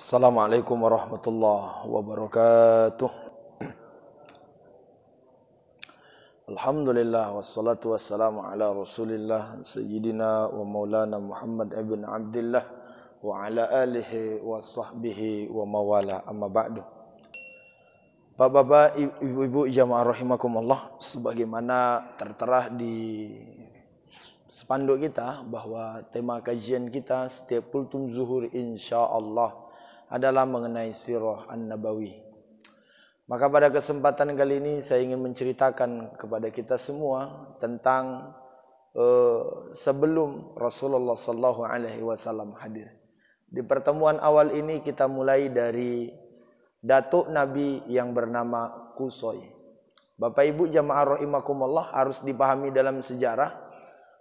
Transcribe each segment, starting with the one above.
Assalamualaikum warahmatullahi wabarakatuh. Alhamdulillah wassalatu wassalamu ala Rasulillah sayyidina wa maulana Muhammad ibn Abdullah wa ala alihi wa sahbihi wa mawala, amma ba'du. Bapak-bapak, ibu-ibu jamaah rahimakumullah, sebagaimana tertera di spanduk kita bahwa tema kajian kita setiap kultum zuhur insyaallah adalah mengenai sirah an-nabawi. Maka pada kesempatan kali ini saya ingin menceritakan kepada kita semua tentang sebelum Rasulullah sallallahu alaihi wasallam hadir. Di pertemuan awal ini kita mulai dari datuk Nabi yang bernama Qusay. Bapak Ibu jamaah rahimakumullah, harus dipahami dalam sejarah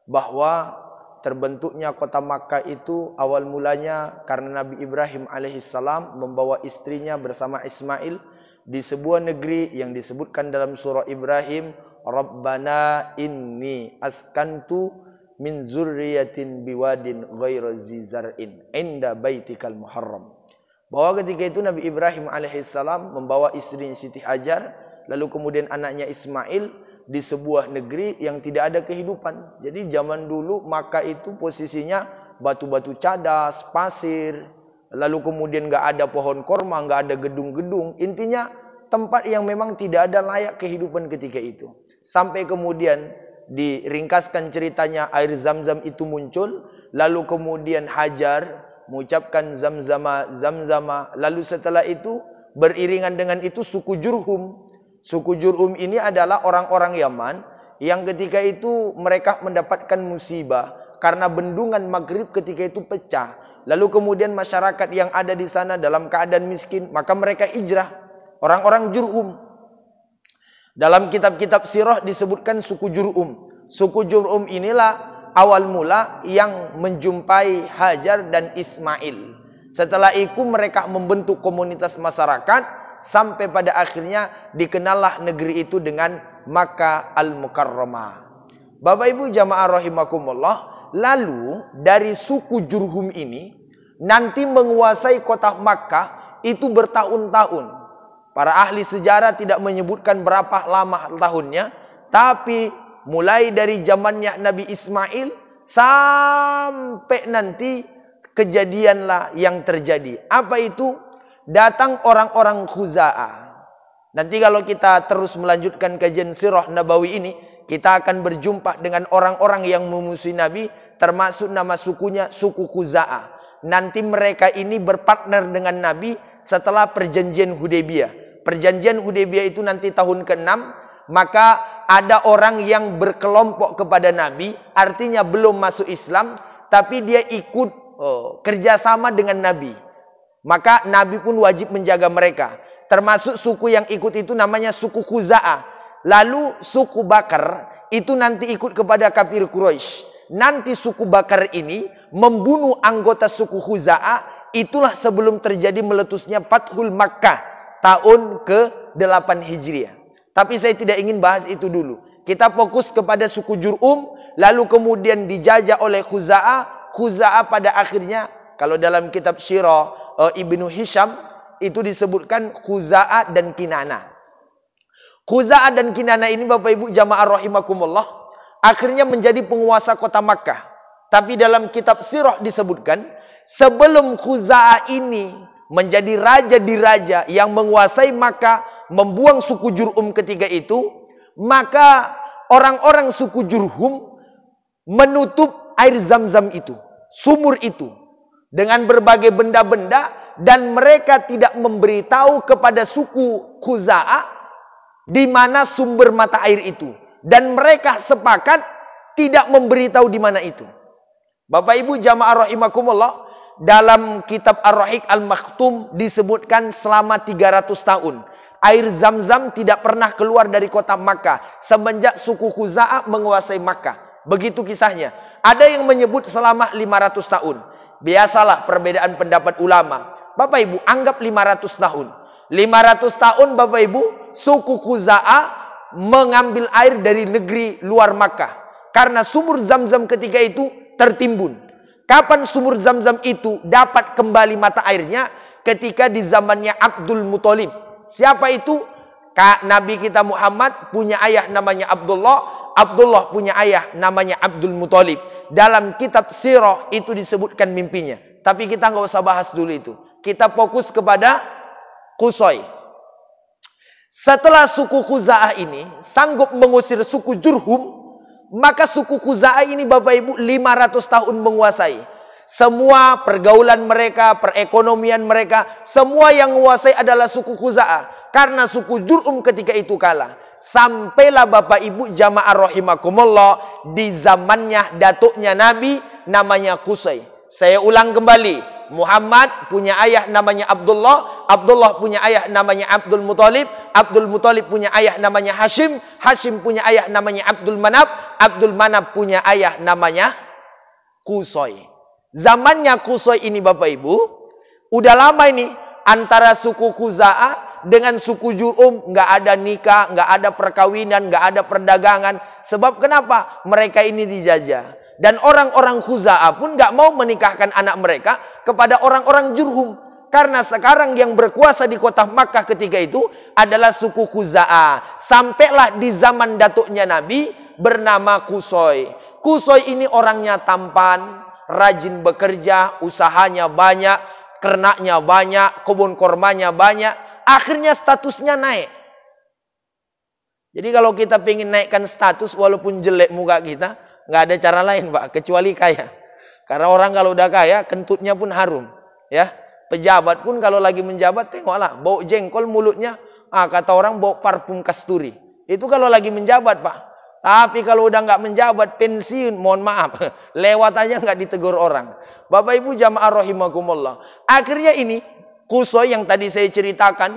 bahwa terbentuknya kota Makkah itu awal mulanya karena Nabi Ibrahim alaihissalam membawa istrinya bersama Ismail di sebuah negeri yang disebutkan dalam surah Ibrahim, Rabbana inni askantu min zurriyatin biwadin ghaira zi zar'in inda baitikal muharram. Bahwa ketika itu Nabi Ibrahim alaihissalam membawa istrinya Siti Hajar, lalu kemudian anaknya Ismail di sebuah negeri yang tidak ada kehidupan. Jadi zaman dulu Makkah itu posisinya batu-batu cadas, pasir, lalu kemudian nggak ada pohon korma, nggak ada gedung-gedung. Intinya tempat yang memang tidak ada layak kehidupan ketika itu. Sampai kemudian diringkaskan ceritanya air Zam-Zam itu muncul, lalu kemudian Hajar mengucapkan Zamzama, Zamzama. Lalu setelah itu beriringan dengan itu suku Jurhum. Suku Jurhum ini adalah orang-orang Yaman yang ketika itu mereka mendapatkan musibah karena bendungan Maghrib ketika itu pecah. Lalu kemudian masyarakat yang ada di sana dalam keadaan miskin, maka mereka hijrah. Orang-orang Jurhum. Dalam kitab-kitab sirah disebutkan suku Jurhum. Suku Jurhum inilah awal mula yang menjumpai Hajar dan Ismail. Setelah itu mereka membentuk komunitas masyarakat sampai pada akhirnya dikenallah negeri itu dengan Makkah al-Mukarramah. Bapak Ibu jamaah rahimakumullah, lalu dari suku Jurhum ini nanti menguasai kota Makkah itu bertahun-tahun. Para ahli sejarah tidak menyebutkan berapa lama tahunnya, tapi mulai dari zamannya Nabi Ismail sampai nanti kejadianlah yang terjadi. Apa itu? Datang orang-orang Khuza'ah. Nanti kalau kita terus melanjutkan kajian sirah Nabawi ini, kita akan berjumpa dengan orang-orang yang memusuhi Nabi, termasuk nama sukunya suku Khuza'ah. Nanti mereka ini berpartner dengan Nabi setelah perjanjian Hudaybiyah. Perjanjian Hudaybiyah itu nanti tahun ke-6, maka ada orang yang berkelompok kepada Nabi, artinya belum masuk Islam, tapi dia ikut kerjasama dengan Nabi. Maka Nabi pun wajib menjaga mereka. Termasuk suku yang ikut itu namanya suku Khuza'ah. Lalu suku Bakar itu nanti ikut kepada kafir Quraisy. Nanti suku Bakar ini membunuh anggota suku Khuza'ah. Itulah sebelum terjadi meletusnya Fathul Makkah tahun ke-8 Hijriah. Tapi saya tidak ingin bahas itu dulu. Kita fokus kepada suku Jurhum, lalu kemudian dijajah oleh Khuza'ah. Khuza'ah pada akhirnya, kalau dalam kitab Syirah Ibnu Hisham itu disebutkan Khuza'ah dan Kinana. Khuza'ah dan Kinana ini Bapak Ibu jamaah rahimakumullah akhirnya menjadi penguasa kota Makkah. Tapi dalam kitab sirah disebutkan sebelum Khuza'ah ini menjadi raja di raja yang menguasai Makkah, membuang suku Jurhum ketika itu, maka orang-orang suku Jurhum menutup air Zam-Zam itu, sumur itu, dengan berbagai benda-benda, dan mereka tidak memberitahu kepada suku Khuza'ah di mana sumber mata air itu, dan mereka sepakat tidak memberitahu di mana itu. Bapak Ibu jamaah rahimakumullah, dalam kitab Ar-Rahiq Al-Makhtum disebutkan selama 300 tahun air Zam-Zam tidak pernah keluar dari kota Makkah semenjak suku Khuza'ah menguasai Makkah. Begitu kisahnya. Ada yang menyebut selama 500 tahun. Biasalah perbedaan pendapat ulama. Bapak Ibu anggap 500 tahun. 500 tahun Bapak Ibu suku Khuza'ah mengambil air dari negeri luar Makkah. Karena sumur Zam-Zam ketika itu tertimbun. Kapan sumur Zam-Zam itu dapat kembali mata airnya? ketika di zamannya Abdul Muthalib. Siapa itu? Nabi kita Muhammad punya ayah namanya Abdullah. Abdullah punya ayah namanya Abdul Muthalib. Dalam kitab sirah itu disebutkan mimpinya. Tapi kita nggak usah bahas dulu itu. Kita fokus kepada Qusay. Setelah suku Khuza'ah ini sanggup mengusir suku Jurhum, maka suku Khuza'ah ini Bapak Ibu 500 tahun menguasai. Semua pergaulan mereka, perekonomian mereka, semua yang menguasai adalah suku Khuza'ah. Karena suku Jurhum ketika itu kalah. Sampailah Bapak Ibu jamaah rahimakumullah di zamannya datuknya Nabi namanya Qusay. Saya ulang kembali. Muhammad punya ayah namanya Abdullah. Abdullah punya ayah namanya Abdul Muthalib. Abdul Muthalib punya ayah namanya Hashim. Hashim punya ayah namanya Abdul Manaf. Abdul Manaf punya ayah namanya Qusay. Zamannya Qusay ini Bapak Ibu, udah lama ini antara suku Khuza'ah dengan suku Jurhum nggak ada nikah, nggak ada perkawinan, nggak ada perdagangan. Sebab kenapa? Mereka ini dijajah. Dan orang-orang Khuza'ah pun nggak mau menikahkan anak mereka kepada orang-orang Jurhum. Karena sekarang yang berkuasa di kota Makkah ketika itu adalah suku Khuza'ah. Sampailah di zaman datuknya Nabi bernama Qusay. Qusay ini orangnya tampan, rajin bekerja, usahanya banyak, ternaknya banyak, kebun kormanya banyak. Akhirnya statusnya naik. Jadi kalau kita ingin naikkan status walaupun jelek muka kita, nggak ada cara lain Pak, kecuali kaya. Karena orang kalau udah kaya, kentutnya pun harum. Ya, pejabat pun kalau lagi menjabat, tengoklah, bau jengkol mulutnya, kata orang bau parfum kasturi. Itu kalau lagi menjabat Pak. Tapi kalau udah nggak menjabat, pensiun, mohon maaf, lewat aja nggak ditegur orang. Bapak Ibu jamaah rahimakumullah. Akhirnya ini, Qusay yang tadi saya ceritakan,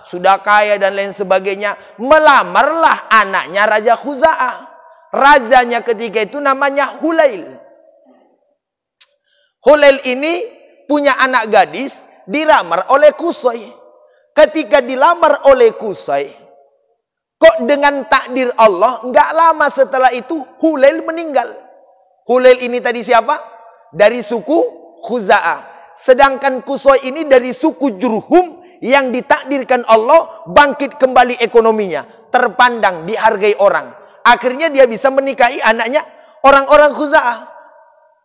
sudah kaya dan lain sebagainya, melamarlah anaknya Raja Khuza'ah. Rajanya ketika itu namanya Hulail. Hulail ini punya anak gadis, dilamar oleh Qusay. Ketika dilamar oleh Qusay, kok dengan takdir Allah, nggak lama setelah itu Hulail meninggal. Hulail ini tadi siapa? Dari suku Khuza'ah. Sedangkan Qusay ini dari suku Jurhum yang ditakdirkan Allah bangkit kembali ekonominya. Terpandang, dihargai orang. Akhirnya dia bisa menikahi anaknya orang-orang Khuza'ah.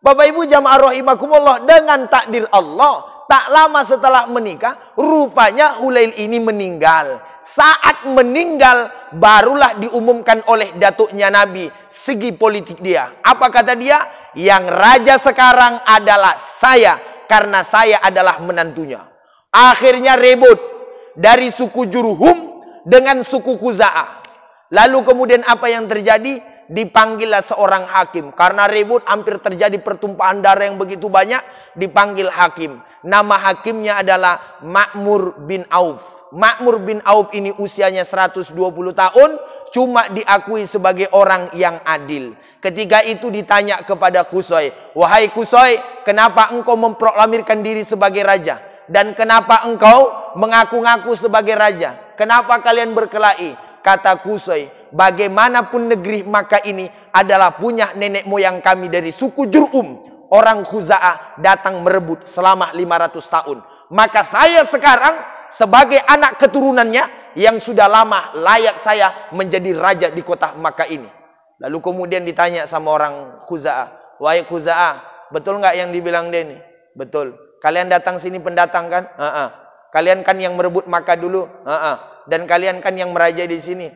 Bapak Ibu jamaah rahimakumullah, dengan takdir Allah, tak lama setelah menikah, rupanya Hulail ini meninggal. Saat meninggal, barulah diumumkan oleh datuknya Nabi segi politik dia. Apa kata dia? Yang raja sekarang adalah saya, karena saya adalah menantunya. Akhirnya ribut dari suku Jurhum dengan suku Khuza'ah. Lalu kemudian apa yang terjadi? Dipanggillah seorang hakim. Karena ribut hampir terjadi pertumpahan darah yang begitu banyak. Dipanggil hakim. Nama hakimnya adalah Ma'mur bin Auf. Ma'mur bin Auf ini usianya 120 tahun. Cuma diakui sebagai orang yang adil. Ketika itu ditanya kepada Qusay. Wahai Qusay, kenapa engkau memproklamirkan diri sebagai raja? Dan kenapa engkau mengaku-ngaku sebagai raja? Kenapa kalian berkelahi? Kata Qusay, bagaimanapun negeri Makkah ini adalah punya nenek moyang kami dari suku Jurhum. Orang Khuza'ah datang merebut selama 500 tahun. Maka saya sekarang sebagai anak keturunannya yang sudah lama layak saya menjadi raja di kota Makkah ini. Lalu kemudian ditanya sama orang Khuza'ah. Wahai Khuza'ah, betul nggak yang dibilang dia ini? Betul. Kalian datang sini pendatang kan? Kalian kan yang merebut Makkah dulu? Dan kalian kan yang merajai di sini.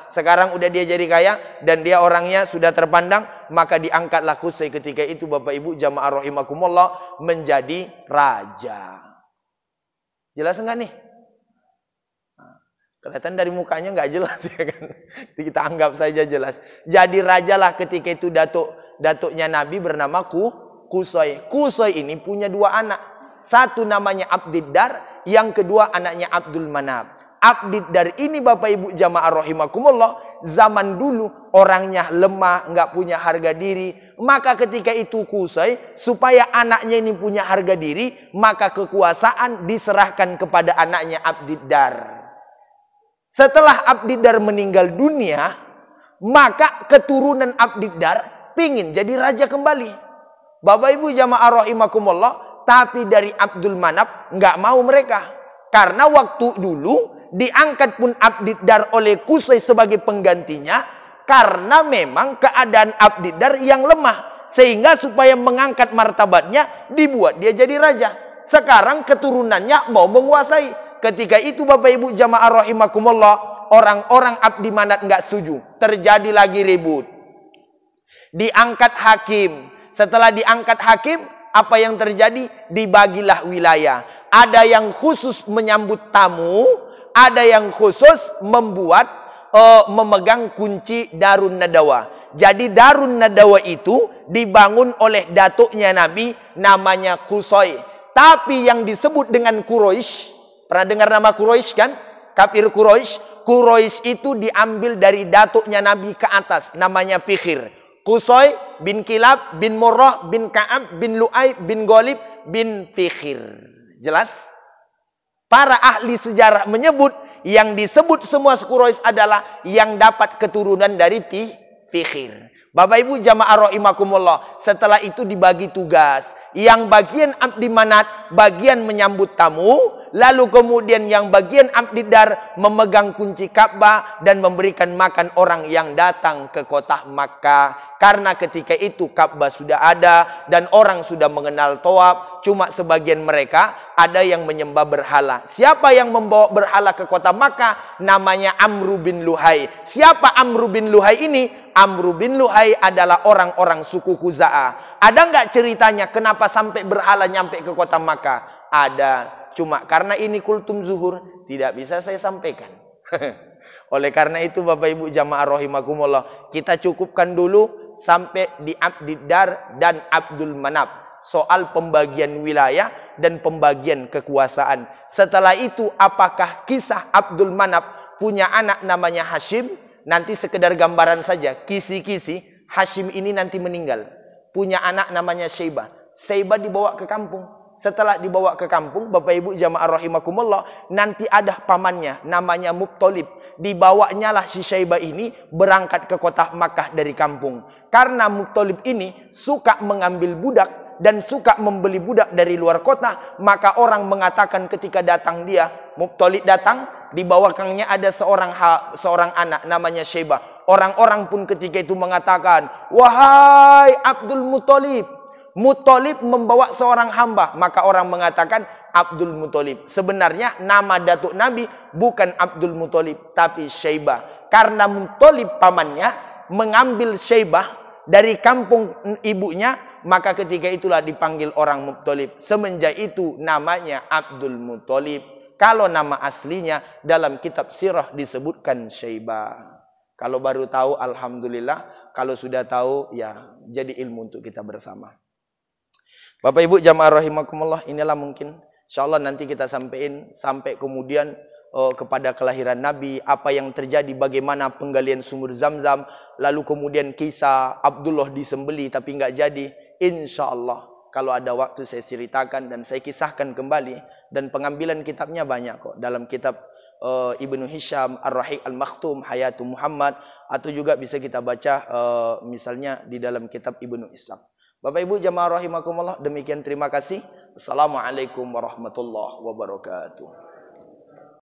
Sekarang udah dia jadi kaya dan dia orangnya sudah terpandang, maka diangkatlah Qusay ketika itu Bapak Ibu jamaah rahimakumullah menjadi raja. Jelas enggak nih? Kelihatan dari mukanya nggak jelas ya kan. Kita anggap saja jelas. Jadi rajalah ketika itu datuknya Nabi bernama Qusay. Qusay ini punya dua anak. Satu namanya Abdiddar, yang kedua anaknya Abdul Manaf. Abdiddar ini Bapak Ibu jamaah rahimakumullah, zaman dulu orangnya lemah, nggak punya harga diri. Maka ketika itu Qusay, supaya anaknya ini punya harga diri, maka kekuasaan diserahkan kepada anaknya Abdiddar. Setelah Abdiddar meninggal dunia, maka keturunan Abdiddar pingin jadi raja kembali. Bapak Ibu jamaah rahimakumullah, Tapi dari Abdul Manaf nggak mau mereka. Karena waktu dulu diangkat pun Abdiddar oleh Qusay sebagai penggantinya. Karena memang keadaan Abdiddar yang lemah. Sehingga supaya mengangkat martabatnya dibuat dia jadi raja. Sekarang keturunannya mau menguasai. Ketika itu Bapak Ibu jamaah rahimakumullah, orang-orang Abdi Manaf nggak setuju. Terjadi lagi ribut. Diangkat hakim. Setelah diangkat hakim, apa yang terjadi? Dibagilah wilayah. Ada yang khusus menyambut tamu, ada yang khusus memegang kunci Darun Nadawa. Jadi Darun Nadawa itu dibangun oleh datuknya Nabi, namanya Qusay. Tapi yang disebut dengan Quraisy, pernah dengar nama Quraisy kan? Kafir Quraisy. Quraisy itu diambil dari datuknya Nabi ke atas, namanya Fikhir. Qusay bin Kilab bin Murrah bin Ka'ab bin Lu'ay bin Ghalib bin Fikhir. Jelas? Para ahli sejarah menyebut yang disebut semua Quraisy adalah yang dapat keturunan dari Fikhir. Bapak Ibu jamaah rahimakumullah, setelah itu dibagi tugas. Yang bagian Abdi Manaf bagian menyambut tamu. Lalu kemudian yang bagian Abdiddar memegang kunci Ka'bah dan memberikan makan orang yang datang ke kota Makkah. Karena ketika itu Ka'bah sudah ada dan orang sudah mengenal Thawaf. Cuma sebagian mereka ada yang menyembah berhala. Siapa yang membawa berhala ke kota Makkah? Namanya Amru bin Luhai. Siapa Amru bin Luhai ini? Amru bin Luhai adalah orang-orang suku Khuza'ah. Ada nggak ceritanya kenapa sampai berhala nyampe ke kota Makkah? Ada. Cuma karena ini kultum zuhur, tidak bisa saya sampaikan. Oleh karena itu Bapak Ibu jamaah rahimakumullah, kita cukupkan dulu sampai di Abdiddar dan Abdul Manaf. Soal pembagian wilayah dan pembagian kekuasaan. Setelah itu apakah kisah Abdul Manaf punya anak namanya Hashim? Nanti sekedar gambaran saja, kisi-kisi Hashim ini nanti meninggal. Punya anak namanya Syaibah. Syaibah dibawa ke kampung. Setelah dibawa ke kampung, Bapak Ibu jamaah rahimakumullah, nanti ada pamannya namanya Muttalib. Dibawanya lah si Syaibah ini berangkat ke kota Makkah dari kampung. Karena Muttalib ini suka mengambil budak dan suka membeli budak dari luar kota, maka orang mengatakan ketika datang dia, Muttalib datang, di bawahnya ada seorang anak namanya Syaibah. Orang-orang pun ketika itu mengatakan, "Wahai Abdul Muttalib, Muttalib membawa seorang hamba." Maka orang mengatakan Abdul Muttalib. Sebenarnya nama datuk Nabi bukan Abdul Muttalib, tapi Syaibah. Karena Muttalib pamannya mengambil Syaibah dari kampung ibunya, maka ketika itulah dipanggil orang Muttalib. Semenjak itu namanya Abdul Muttalib. Kalau nama aslinya dalam kitab sirah disebutkan Syaibah. Kalau baru tahu, alhamdulillah. Kalau sudah tahu, ya jadi ilmu untuk kita bersama. Bapak Ibu jamaah rahimakumullah, inilah mungkin insyaallah nanti kita sampaikan sampai kemudian kepada kelahiran Nabi, apa yang terjadi, bagaimana penggalian sumur Zamzam, lalu kemudian kisah Abdullah disembeli tapi enggak jadi. Insyaallah kalau ada waktu saya ceritakan dan saya kisahkan kembali, dan pengambilan kitabnya banyak kok. Dalam kitab Ibnu Hisham Ar-Rahiq Al-Makhtum Hayatu Muhammad, atau juga bisa kita baca misalnya di dalam kitab Ibnu Ishaq. Bapak Ibu jamaah rahimakumullah, demikian terima kasih. Assalamualaikum warahmatullahi wabarakatuh.